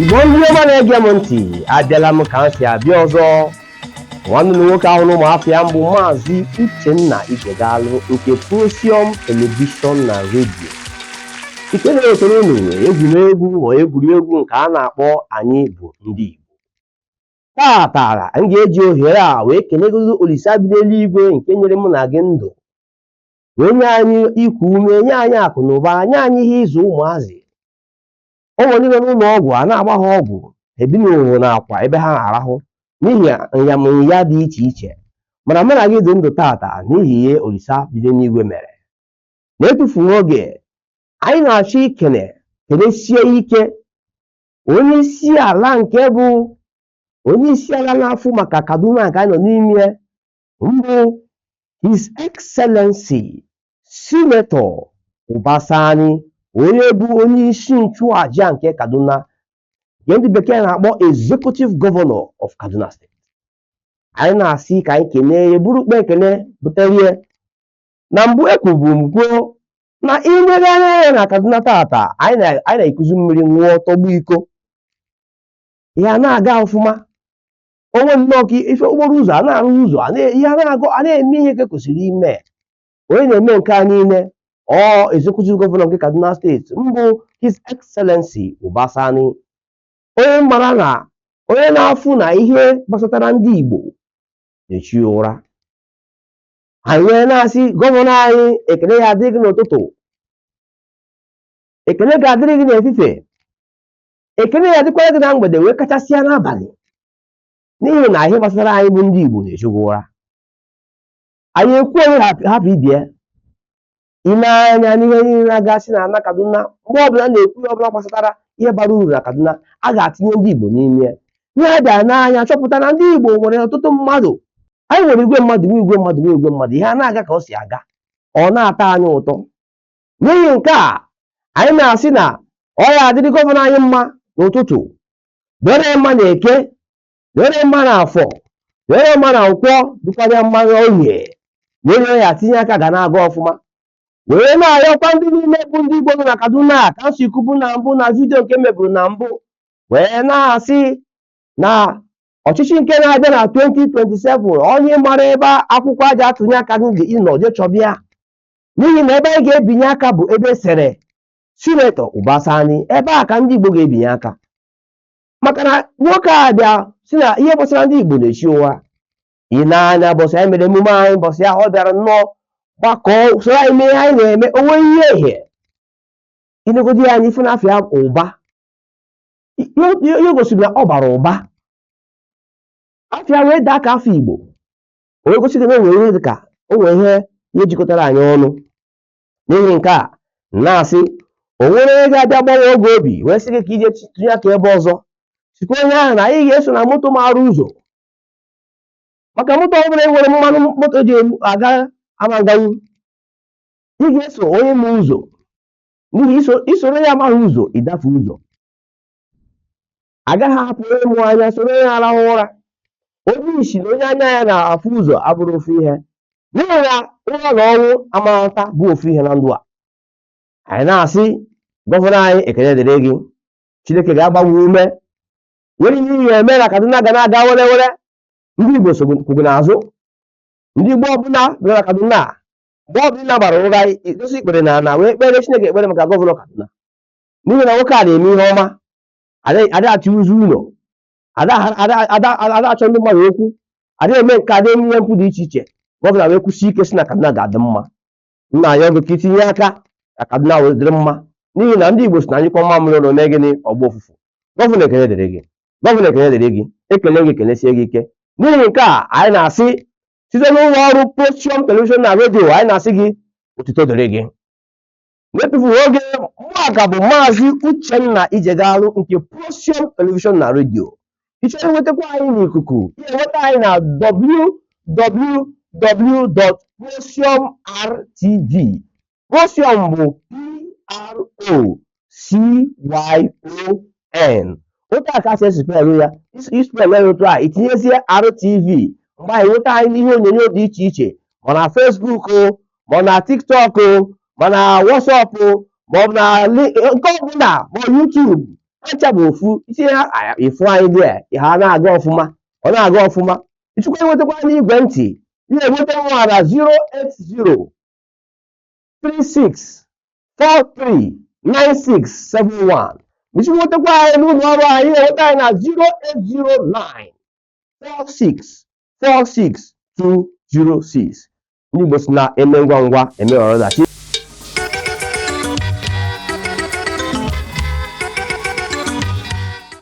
Igbo ndị ọma na-ege m ntị, abịala m ka m si abịa ọzọ. Nwanne m nwoke ahụ n'ụmụafọ ya mbụ Maazị Uchenna Igedalụ nke Prosium Televishọn na redio. Ike na-ekele unu egwuregwu nke a na-akpọ Anyị Bụ Ndị Igbo. Taata m ga-eji ohere a wee kelegolu Olisa bi n'eluigwe nke nyere mụ na gị ndụ, wee nye anyị iku ume, nye anyị akụ na ụba, nye anyị ihe ịzụ ụmụazị. Ụmụ ndị nọ n'ụlọ ọgwụ a na-agba ha ọgwụ ebi n'ụwa n'akwa ebe ha na-arahụ n'ihi nyamụnya dị iche iche, mana mụ na gị dị ndụ taata n'ihi ihe Olisa bido n'igwe mere. Na-etufughị oge, anyị na-achọ kelesie ike onye isi ala nke bụ onye isi ala n'afọ maka Kaduna nke anyị nọ n'ime mbụ His Excellency Senator Uba Sani, onye bụ onye isi nchụaja nke Kaduna, nke ndị bekee na-akpọ Executive Governor of Kaduna State. Anyị na-asị ka anyị kelee ya, bụrụ kpe ekele butere na mbụ ekwubu m kwuo na ilegharị anya na Kaduna tata anyị na-ekuzi mmiri nwụọ tọgbu iko ya na-aga ọfụma. Onwe nnọọ ka ife okporo ụzọ a na-arụ ụzọ a na-eme ihe ka kwesịrị ime. Onye na-eme nke a niile Executive Governor nke Kaduna State mbụ His Excellency Uba Sani, onye mara na onye na-afụ na ihe gbasatara ndị Igbo na-echi ụra. Anyị wee na-asị gọvanọ anyị ekele ya adịrị gị n'ụtụtụ, ekele ga-adịrị gị n'efifie, ekele ya adịkwara gị na mgbede, wee kachasịa n'abalị, n'ihi na ihe gbasara anyị bụ ndị Igbo na-echi ụra. Anyị ekwu onye hapụ ibie ịna-anya n'ihe niile na-agasị na ana Kaduna. Mgbe ọbụla na-ekwu ihe ọbụla gbasatara ihe bara uru na Kaduna, a ga-atinye ndị Igbo n'ime. Ihe a bịara n'anya chọpụta na ndị Igbo nwere ọtụtụ mmadụ. Anyị nwere igwe mmadụ, ihe a na-aga ka ọ si aga, ọ na-ata anyị ụtọ. N'ihi nke a, anyị na-asị na ọ ya adịrị gọvanọ anyị mma n'ụtụtụ, dịrị mma na Eke, dịrị mma na Afọ, dịrị mma na Nkwọ, dịkwara mma na Orie, were ya tinye aka ga na-aga ọfụma. Wee na-arịọkwa ndị niile bụ ndị Igbo nọ na Kaduna ka m si kwubu na mbụ na vidio nke meburu na mbụ, wee na-asị na ọchịchị nke na-abịa na 2027 onye mara ebe akwụkwọ aja atụnye aka gị ịnọ jechọbịa, n'ihi na ebe anyị ga-ebinye aka bụ ebe sere Senator Uba Sani. Ebe a ka ndị Igbo ga-ebinye aka, maka na nwoke a bịa si na ihe gbasara ndị Igbo na-echi ụwa. Ị na-anya bọsị anyị mere emume anyị, bọsị ahụ ọ bịara nnọọ gbakọọ usoro anyị mee anyị na-eme onwe ihe ehe inegodi anyị ife n'afọ ya ụba. Ihe gosiri na ọ bara ụba, afịa wee daa ka afọ Igbo, onye gosi na onwere ihe dịka onwere ihe jikọtara anyị ọnụ. N'ihi nke a na-asị o nwere onye ga-abịa gbanwe oge obi wee sị gị ka ije tụnye aka ebe ọzọ, sikwa onye ahụ na anyị ga-eso na moto mara ụzọ, maka moto ọbụla nwere mmanụ moto ji aga amanganwu, ị ga-eso onye ma ụzọ, n'ihi isoro ya amaghị ụzọ ịdafe ụzọ. Agaghị hapụ onye mụ anya soro onye arahụ ụra. Onye isi na onye anya ya na-afụ ụzọ abụrụ ofu ihe, n'ihi na ụlọ na ọnwụ amarata bụ ofu ihe na ndụ a. Anyị na-asị gọvanọ anyị ekele dịrị gị, Chineke ga-agbanwe ume, nwere ihe ihe eme na Kaduna ga na-aga were were. Ndị Igbo kwụgụ n'azụ, ndị Igbo ọbụla bịara na Kaduna mgbe ọbụla gbara ụra idosi ikpere na wee kpere Chineke ekpere maka gọvanọ Kaduna, n'ihi na nwoke a na-eme ihe ọma, ada achị ụzọ ụlọ, ada achọ ndị mmadụ okwu, ada eme nke ada eme ihe mpụ dị iche iche. Gọvanọ wee kwụsị ike si na Kaduna ga-adị mma. Nna ya oge ka itinye aka ka Kaduna wee dịrị mma, n'ihi na ndị Igbo si na anyịkọ mma mmiri ụlọ mee gịnị ọgba ofufu. Gọvanọ ekele dịrị gị, gọvanọ ekele dịrị gị, ekele gị ekelesie gị ike. N'ihi nke a, anyị na-asị site n'ụlọ ọrụ Prosium Televishọn na redio, anyị na-asị gị otuto dịrị gị. N'etufughị oge, mụaka bụ Maazị Uchenna Igedalụ nke Prosium Televishọn na redio. Ịchọrọ enwetakwa anyị n'ikuku, ihe enweta anyị na www.prosium.rtv. Prosium bụ PROCYON. Otu a ka asị spelụ ya, ispelụ ya otu a itinyezie RTV. Mgbe anyị nweta anyị n'ihe onyonyo dị iche iche, ma na Facebook, ma na TikTok, ma na WhatsApp, ma ọ bụ na nke ọbụla, ma YouTube, acha bụ ofu itinye ha ifu anyị dị ha na-aga ọfụma ọ na-aga ọfụma ịchụkwa enwetakwa n'igwe ntị na-enweta nwa na 080 36 43 9671 ịchụkwa enwetakwa anyị n'ụlọ ọrụ anyị na-enweta anyị na 0809 46 46 206 ndị Igbo si na eme ngwa ngwa eme ọrọdachi